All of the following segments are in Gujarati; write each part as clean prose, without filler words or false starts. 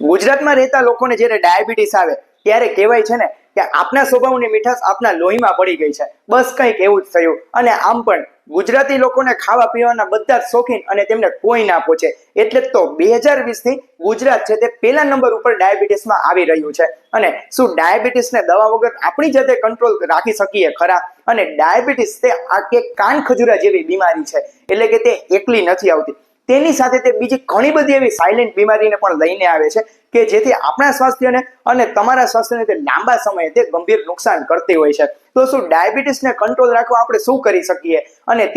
ગુજરાતમાં રહેતા લોકોને જ્યારે ડાયાબિટીસ આવે ત્યારે કહેવાય છે ને કે આપના સ્વભાવની મીઠાશ આપના લોહીમાં પડી ગઈ છે, બસ કંઈક એવું જ થયું. અને આમ પણ ગુજરાતી લોકોને ખાવા પીવાના બધા જ શોખીન અને તેમને કોઈ ના પહોંચે. એટલે જ તો 2020 થી ગુજરાત છે તે પહેલા નંબર ઉપર ડાયાબિટીસમાં આવી રહ્યું છે. અને શું ડાયાબિટીસને દવા વગર આપણી જાતે કંટ્રોલ રાખી શકીએ ખરા? અને ડાયાબિટીસ તે આ કે કાન ખજૂરા જેવી બીમારી છે, એટલે કે તે એકલી નથી આવતી. તેની સાથે તે બીજી ઘણી બધી એવી સાયલેન્ટ બીમારીને પણ લઈને આવે છે કે જેથી આપણા સ્વાસ્થ્યને અને તમારા સ્વાસ્થ્યને તે લાંબા સમયે તે ગંભીર નુકસાન કરતી હોય છે. તો શું ડાયાબિટીસને કંટ્રોલ રાખવા આપણે શું કરી શકીએ? અને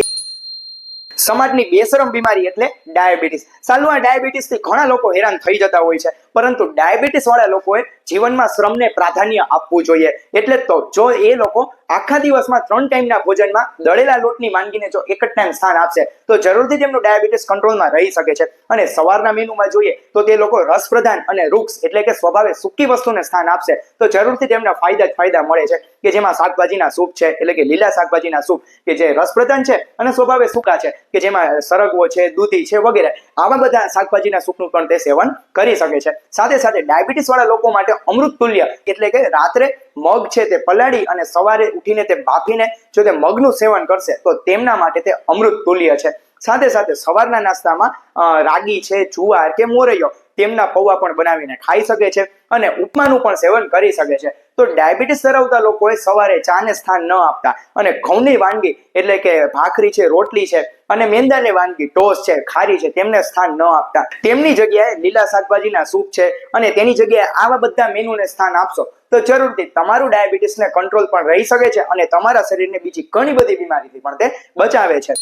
સમાજની બેશરમ બીમારી એટલે ડાયાબિટીસ. સાલું આ ડાયાબિટીસથી ઘણા લોકો હેરાન થઈ જતા હોય છે, પરંતુ ડાયાબિટીસ વાળા લોકોએ જીવનમાં શ્રમને પ્રાધાન્ય આપવું જોઈએ. એટલે જ તો જો એ લોકો આખા દિવસમાં 3 ટાઈમના ભોજનમાં દળેલા લોટની વાનગીને જો એક જ ટાઈમ સ્થાન આપશે તો જરૂરથી તેમનું ડાયાબિટીસ કંટ્રોલમાં રહી શકે છે. અને સવારના મેનુમાં જોઈએ તો તે લોકો રસપ્રધાન અને વૃક્ષ એટલે કે સ્વભાવે સૂકી વસ્તુને સ્થાન આપશે તો જરૂરથી તેમને ફાયદા મળે છે. કે જેમાં શાકભાજીના સૂપ છે, એટલે કે લીલા શાકભાજીના સૂપ કે જે રસપ્રધાન છે અને સ્વભાવે સૂકા છે, કે જેમાં સરગવો છે, દૂધી છે વગેરે, આવા બધા શાકભાજીના સૂપનું પણ તે સેવન કરી શકે છે. સાથે સાથે ડાયાબિટીસ વાળા લોકો માટે અમૃત તુલ્ય એટલે કે રાત્રે મગ છે તે પલાળી અને સવારે ઉઠીને તે બાફીને જો તે મગનું સેવન કરશે તો તેમના માટે તે અમૃત તુલ્ય છે. સાથે સાથે સવારના નાસ્તામાં રાગી છે, જુવાર કે મોરૈયો તેમના પૌવા પણ બનાવીને ખાઈ શકે છે અને ઉપમાનું પણ સેવન કરી શકે છે. તો ડાયાબિટીસ ધરાવતા લોકોએ સવારે ચાને સ્થાન ન આપતા અને ઘઉંની વાનગી એટલે કે ભાખરી છે, રોટલી છે અને મેંદાની વાનગી ટોસ છે, ખારી છે તેમને સ્થાન ન આપતા તેમની જગ્યાએ લીલા શાકભાજીના સૂપ છે અને તેની જગ્યાએ આવા બધા મેનુને સ્થાન આપશો તો જરૂરથી તમારું ડાયાબિટીસને કંટ્રોલ પણ રહી શકે છે અને તમારા શરીરને બીજી ઘણી બધી બીમારીથી પણ તે બચાવે છે.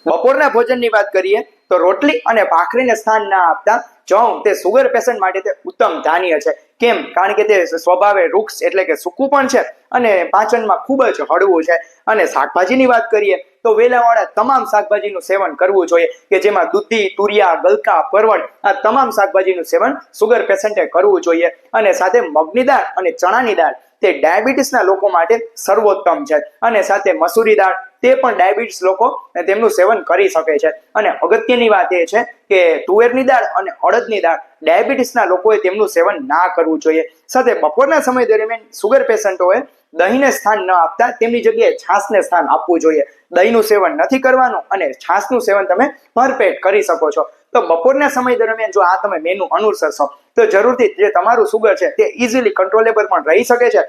બપોરના ભોજનની વાત કરીએ તો રોટલી અને ભાખરીને સ્થાન ના આપતા જવ તે સુગર પેશન્ટ માટે તે ઉત્તમ ધાન્ય છે. કેમ? કારણ કે તે સ્વભાવે વૃક્ષ એટલે કે સૂકું પણ છે અને પાચનમાં ખૂબ જ હળવું છે. અને શાકભાજીની વાત કરીએ તો વેલાવાળા તમામ શાકભાજીનું સેવન કરવું જોઈએ, કે જેમાં દૂધી, તુરિયા, ગલકા, પરવળ આ તમામ શાકભાજીનું સેવન સુગર પેશન્ટે કરવું જોઈએ. અને સાથે મગની દાળ અને ચણાની દાળ તે ડાયાબિટીસના લોકો માટે સર્વોત્તમ છે. અને સાથે મસૂરી દાળ તે પણ ડાયાબિટીસ લોકો તેમનું સેવન કરી શકે છે. અને અગત્યની વાત એ છે કે તુવેરની દાળ અને અડદની દાળ ડાયાબિટીસના લોકોએ તેમનું સેવન ના કરવું જોઈએ. સાથે બપોરના સમય દરમિયાન સુગર પેશન્ટોએ દહીંને સ્થાન ન આપતા તેમની જગ્યાએ છાશને સ્થાન આપવું જોઈએ. દહીંનું સેવન નથી કરવાનું અને છાશનું સેવન તમે ભરપેટ કરી શકો છો. તો બપોરના સમય દરમિયાન જો આ તમે મેનુ અનુસરશો તો જરૂરથી જે તમારું સુગર છે તે ઇઝીલી કંટ્રોલેબલ પણ રહી શકે છે.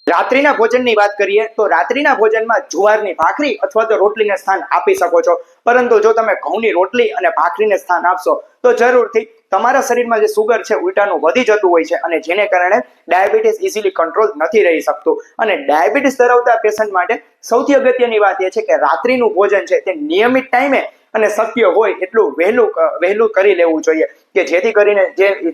રાત્રિના ભોજનની વાત કરીએ તો રાત્રિના ભોજનમાં જુવારની ભાખરી અથવા તો રોટલીને સ્થાન આપી શકો છો. પરંતુ જો તમે ઘઉંની રોટલી અને ભાખરીને સ્થાન આપશો તો જરૂરથી તમારા શરીરમાં જે સુગર છે ઉલટાનું વધી જતું હોય છે અને જેને કારણે ડાયાબિટીસ ઇઝીલી કંટ્રોલ નથી રહી શકતું. અને ડાયાબિટીસ ધરાવતા પેશન્ટ માટે સૌથી અગત્યની વાત એ છે કે રાત્રિનું ભોજન છે તે નિયમિત ટાઈમે અને શક્ય હોય એટલું વહેલું કરી લેવું જોઈએ, કે જેથી કરીને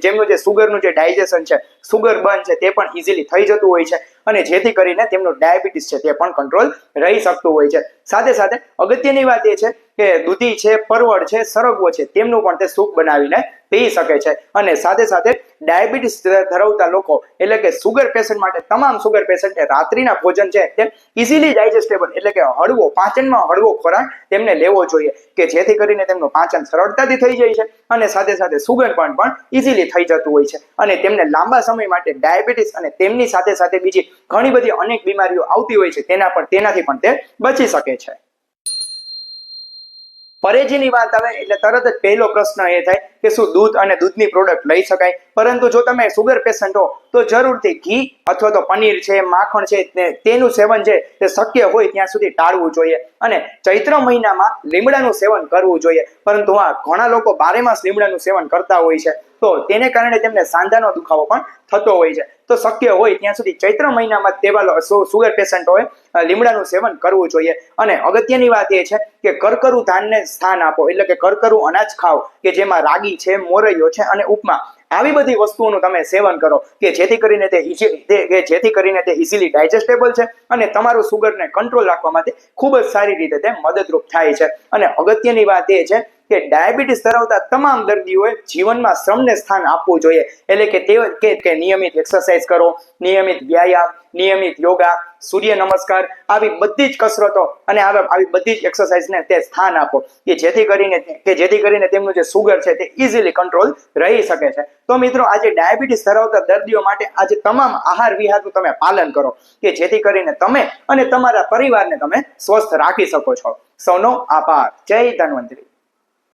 જેમનું જે સુગરનું જે ડાયજેશન છે, સુગર બર્ન છે તે પણ ઇઝીલી થઈ જતું હોય છે અને જેથી કરીને તેમનું ડાયાબિટીસ છે તે પણ કંટ્રોલ રહી શકતું હોય છે. સાથે સાથે અગત્યની વાત એ છે કે દૂધી છે, પરવળ છે, સરગવો છે તેમનું પણ તે સૂપ બનાવીને પી શકે છે. અને સાથે સાથે ડાયાબિટીસ ધરાવતા લોકો એટલે કે સુગર પેશન્ટ માટે તમામ સુગર પેશન્ટે રાત્રિના ભોજન છે તે ઇઝીલી ડાયજેસ્ટેબલ એટલે કે હળવો, પાચનમાં હળવો ખોરાક તેમને લેવો જોઈએ, કે જેથી કરીને તેમનું પાચન સરળતાથી થઈ જાય છે અને સાથે સાથે સુગર પણ ઇઝીલી થઈ જતું હોય છે અને તેમને લાંબા સમય માટે ડાયાબિટીસ અને તેમની સાથે સાથે બીજી ઘણી બધી અનેક બીમારીઓ આવતી હોય છે તેનાથી પણ તે બચી શકે છે. પરેજીની વાત આવે એટલે તરત જ પહેલો પ્રશ્ન એ થાય કે શું દૂધ અને દૂધની પ્રોડક્ટ લઈ શકાય? પરંતુ જો તમે સુગર પેશન્ટ હો તો જરૂરથી ઘી અથવા તો પનીર છે, માખણ છે તેનું સેવન છે તે શક્ય હોય ત્યાં સુધી ટાળવું જોઈએ. અને ચૈત્ર મહિનામાં લીમડાનું સેવન કરવું જોઈએ. પરંતુ હા, ઘણા લોકો 12 માસ લીમડાનું સેવન કરતા હોય છે તો તેને કારણે તેમને સાંધાનો દુખાવો પણ થતો હોય છે. તો શક્ય હોય ત્યાં સુધી ચૈત્ર મહિનામાં તેવા સુગર પેશન્ટોએ લીમડાનું સેવન કરવું જોઈએ. અને અગત્યની વાત એ છે કે કરકરું ધાનને સ્થાન આપો, એટલે કે કરકરું અનાજ ખાઓ, કે જેમાં રાગી છે, મોરૈયો છે અને ઉપમા આવી બધી વસ્તુઓનું તમે સેવન કરો, કે જેથી કરીને તે ઇઝીલી ડાયજેસ્ટેબલ છે અને તમારું સુગરને કંટ્રોલ રાખવા માટે ખૂબ જ સારી રીતે તે મદદરૂપ થાય છે. અને અગત્યની વાત એ છે કે ડાયાબિટીસ ધરાવતા તમામ દર્દીઓએ જીવનમાં શ્રમને સ્થાન આપવું જોઈએ. એટલે કે નિયમિત એક્સરસાઇઝ કરો, નિયમિત વ્યાયામ, નિયમિત યોગા, સૂર્ય નમસ્કાર, આવી બધી જ કસરતો અને આવી બધી જ એક્સરસાઇઝને તે સ્થાન આપો કે જેથી કરીને તેમનું જે સુગર છે તે ઇઝીલી કંટ્રોલ રહી શકે છે. તો મિત્રો, આજે ડાયાબિટીસ ધરાવતા દર્દીઓ માટે આજે તમામ આહાર વિહારનું તમે પાલન કરો કે જેથી કરીને તમે અને તમારા પરિવારને તમે સ્વસ્થ રાખી શકો છો. સૌનો આભાર. જય ધન્વંતરી.